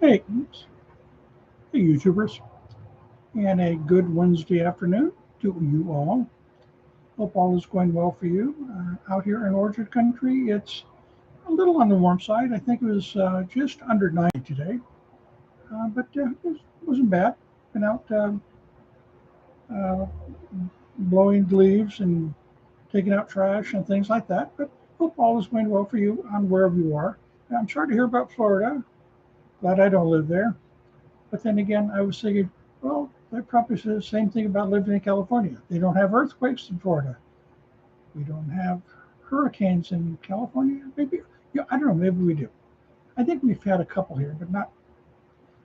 Hey, hey, YouTubers, and a good Wednesday afternoon to you all. Hope all is going well for you. Out here in Orchard Country, it's a little on the warm side. I think it was just under 90 today, but wasn't bad. Been out uh, blowing leaves and taking out trash and things like that. But hope all is going well for you on wherever you are. I'm sorry to hear about Florida. Glad I don't live there. But then again, I was thinking, well, they probably say the same thing about living in California. They don't have earthquakes in Florida. We don't have hurricanes in California. Maybe, yeah, I don't know. Maybe we do. I think we've had a couple here, but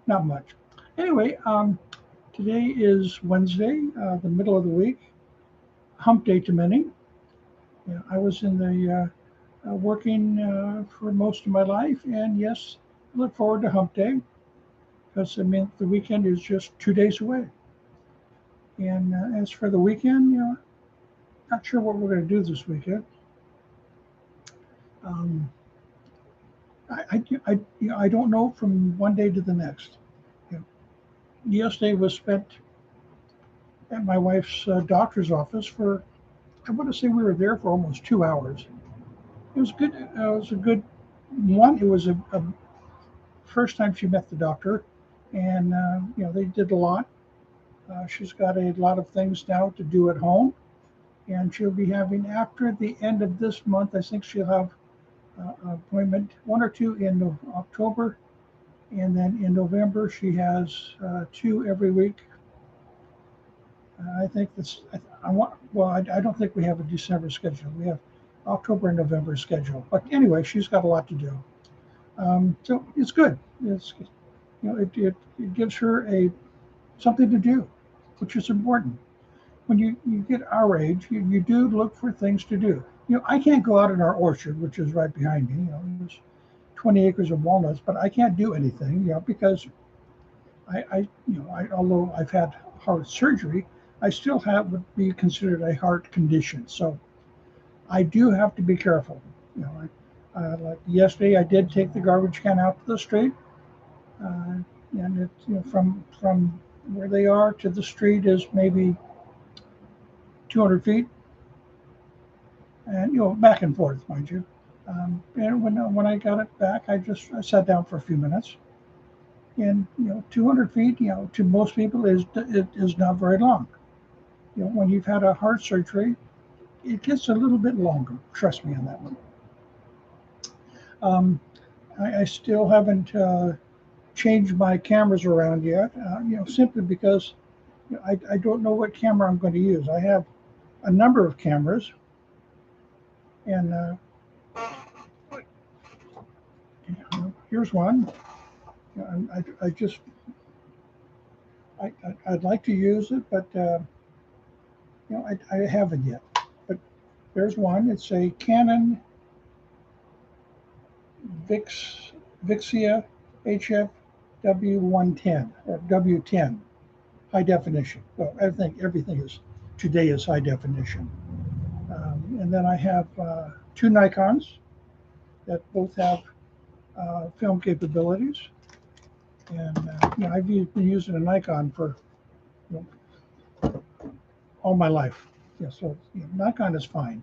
not much. Anyway, today is Wednesday, the middle of the week, hump day to many. Yeah, I was in the working for most of my life, and yes, I look forward to hump day because I mean the weekend is just 2 days away. And as for the weekend, not sure what we're going to do this weekend. Um, I don't know from one day to the next. You know, yesterday was spent at my wife's doctor's office for, I want to say we were there for almost 2 hours. It was good. It was a good one. It was a first time she met the doctor, and they did a lot. She's got a lot of things now to do at home, and she'll be having after the end of this month. I think she'll have appointment, one or two in October, and then in November she has two every week. I think this. I want. Well, I don't think we have a December schedule. We have October and November schedule. But anyway, she's got a lot to do. So it's good. It's it gives her a something to do, which is important. When you get our age, you do look for things to do. I can't go out in our orchard, which is right behind me. There's 20 acres of walnuts, but I can't do anything, because although I've had heart surgery, I still have would be considered a heart condition. So I do have to be careful. Like yesterday, I did take the garbage can out to the street, uh, and it, from where they are to the street is maybe 200 feet, and back and forth, mind you. And when I got it back, I sat down for a few minutes, and 200 feet, to most people is not very long. When you've had a heart surgery, it gets a little bit longer. Trust me on that one. Um, I still haven't changed my cameras around yet. Simply because I don't know what camera I'm going to use. I have a number of cameras, and here's one. I just I'd like to use it, but I haven't yet. But there's one. It's a Canon Vix Vixia HF W110 or W10 high definition. Well, I think everything is today is high definition. And then I have two Nikons that both have film capabilities. And I've been using a Nikon for you know, all my life. Yeah, so Nikon is fine.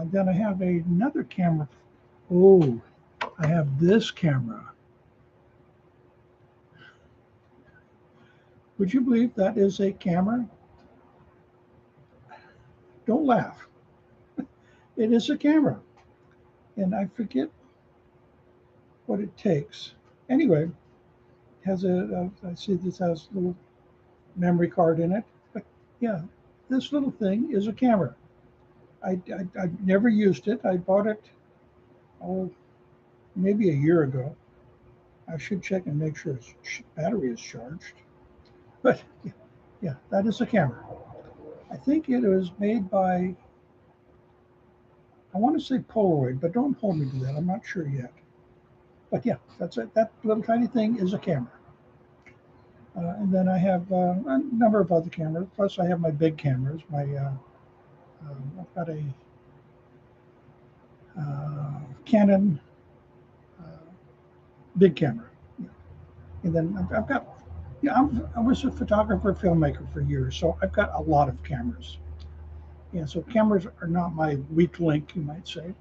Then I have another camera. Oh, I have this camera. Would you believe that is a camera? Don't laugh. It is a camera, and I forget what it takes. Anyway, it has I see this has a little memory card in it. But yeah, this little thing is a camera. I've never used it. I bought it, oh, maybe a year ago. I should check and make sure its battery is charged. But yeah, that is a camera. I think it was made by, I want to say Polaroid, but don't hold me to that. I'm not sure yet. But yeah, that's it. That little tiny thing is a camera. And then I have a number of other cameras. Plus, I have my big cameras. I've got a Canon uh, big camera, And then I've got, yeah, I was a photographer, filmmaker for years, so I've got a lot of cameras. And so cameras are not my weak link, you might say.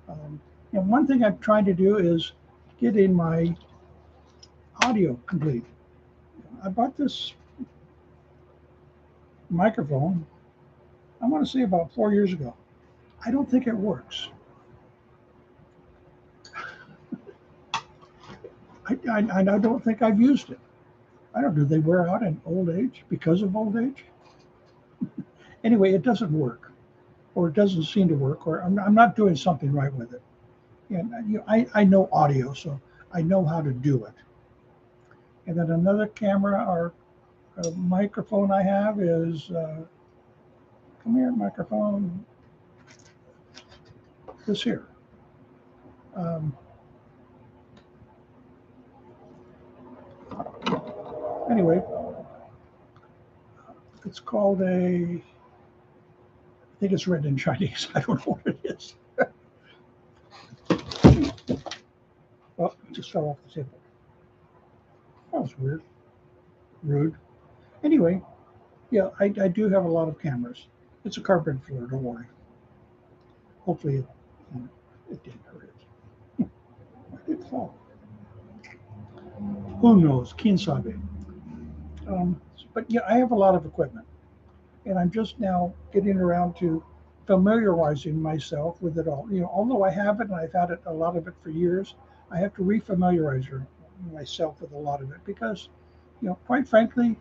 And one thing I'm trying to do is get in my audio complete. I bought this microphone, I want to say about 4 years ago. I don't think it works. I don't think I've used it. I don't know, do they wear out in old age because of old age? Anyway, it doesn't work, or it doesn't seem to work, or I'm not doing something right with it. And I know audio, so I know how to do it. And then another camera or microphone I have is, come here, microphone, this here. Um, anyway, it's called I think it's written in Chinese. I don't know what it is. Oh, it just fell off the table. That was weird. Rude. Anyway, yeah, I do have a lot of cameras. It's a carpet floor, don't worry. Hopefully it didn't hurt it. Why did it fall? Who knows? King sabe. But yeah, I have a lot of equipment, and I'm just now getting around to familiarizing myself with it all. Although I have it and I've had it a lot of it for years, I have to refamiliarize myself with a lot of it because, quite frankly,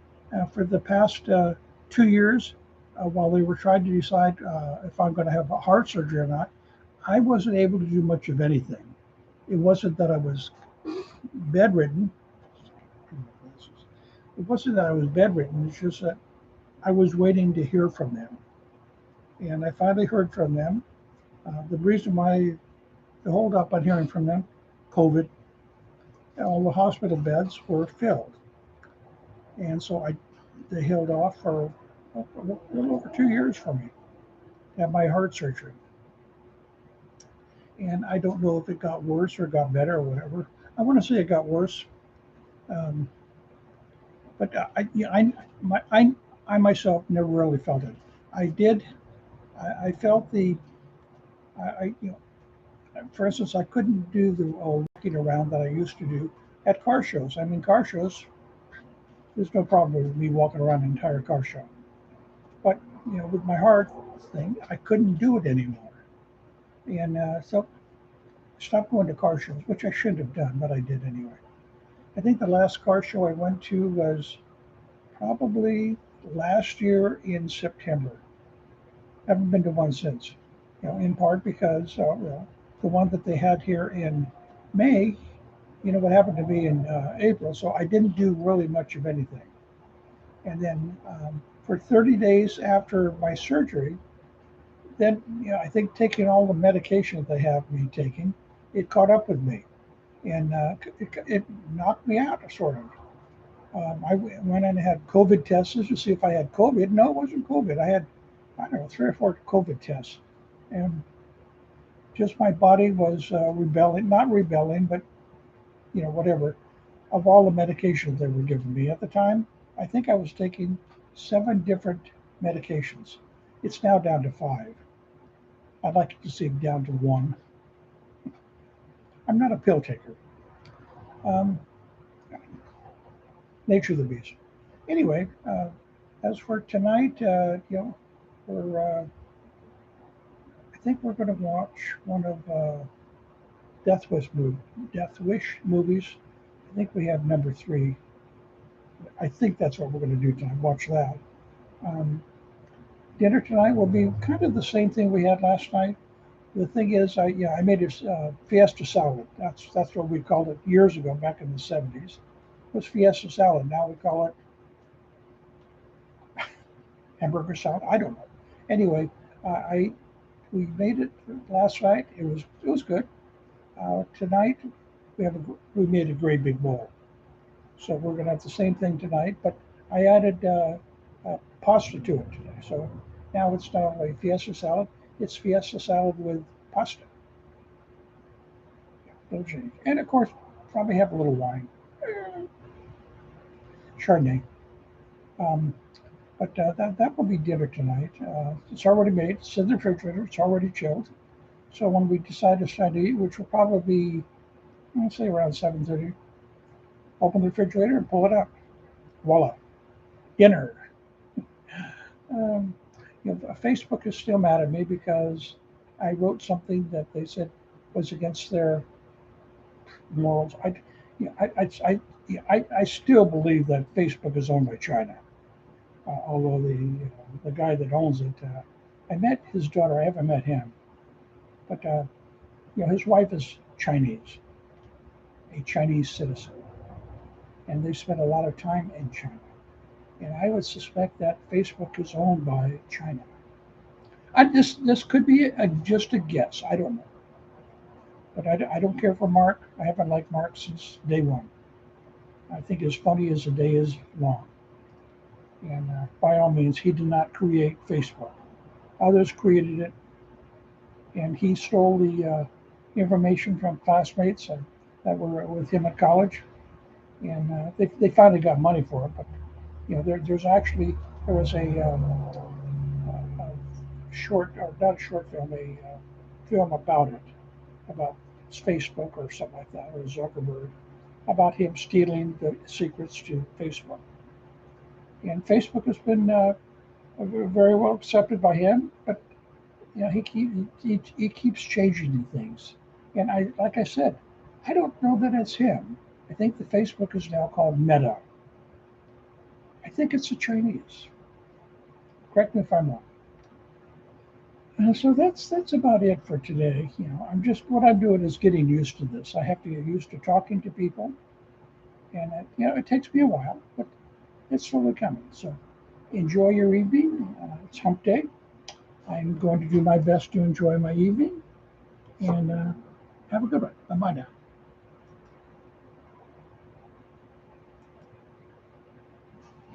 for the past 2 years, while they were trying to decide if I'm going to have a heart surgery or not, I wasn't able to do much of anything. It wasn't that I was bedridden. It wasn't that I was bedridden. It's just that I was waiting to hear from them. And I finally heard from them. The reason why the hold up on hearing from them, COVID, all the hospital beds were filled. And so they held off for a little over 2 years for me to have my heart surgery. And I don't know if it got worse or got better or whatever. I want to say it got worse. Um, but I myself never really felt it. I did. I felt for instance, I couldn't do the walking around that I used to do at car shows. I mean, car shows, there's no problem with me walking around an entire car show. But, with my heart thing, I couldn't do it anymore. And so I stopped going to car shows, which I shouldn't have done, but I did anyway. I think the last car show I went to was probably last year in September. I haven't been to one since, in part because the one that they had here in May, what happened to me in April, so I didn't do really much of anything. And then for 30 days after my surgery, then I think taking all the medication that they have me taking, it caught up with me, and it knocked me out sort of. I went in and had COVID tests to see if I had COVID. No, it wasn't COVID. I had, I don't know, 3 or 4 COVID tests, and just my body was rebelling, not rebelling, but whatever. Of all the medications they were giving me at the time, I think I was taking 7 different medications. It's now down to 5. I'd like to see it down to 1. I'm not a pill taker. Um, nature of the beast. Anyway, as for tonight, we're I think we're going to watch one of Death Wish movies. I think we have number 3. I think that's what we're going to do tonight. Watch that. Um, Dinner tonight will be kind of the same thing we had last night. The thing is, I made a fiesta salad. That's what we called it years ago, back in the 70s. It was fiesta salad. Now we call it hamburger salad. I don't know. Anyway, we made it last night. It was good. Tonight we made a great big bowl. So we're going to have the same thing tonight, but I added pasta to it today. So now it's not only fiesta salad, it's fiesta salad with pasta. No change. And of course, probably have a little wine. Chardonnay. Um, but that will be dinner tonight. It's already made. It's in the refrigerator. It's already chilled. So when we decide to start to eat, which will probably be, let's say around 7:30, open the refrigerator and pull it out. Voila, dinner. Um, Facebook is still mad at me because I wrote something that they said was against their morals. Yeah, I still believe that Facebook is owned by China, although the guy that owns it, I met his daughter. I haven't met him, but his wife is Chinese, a Chinese citizen, and they spend a lot of time in China. And I would suspect that Facebook is owned by China. This could be just a guess. I don't know, but I don't care for Mark. I haven't liked Mark since day one. I think as funny as the day is long. And by all means, he did not create Facebook. Others created it, and he stole the information from classmates that were with him at college, and they finally got money for it. But there was a short, or not a short film, a film about it, about Facebook or something like that, or Zuckerberg, about him stealing the secrets to Facebook. And Facebook has been very well accepted by him, but he keeps changing things. And like I said, I don't know that it's him. I think the Facebook is now called Meta. I think it's the Chinese. Correct me if I'm wrong. So that's about it for today. I'm just what I'm doing is getting used to this. I have to get used to talking to people, and it takes me a while, but it's slowly coming. So enjoy your evening. It's Hump Day. I'm going to do my best to enjoy my evening, and have a good one. Bye bye now.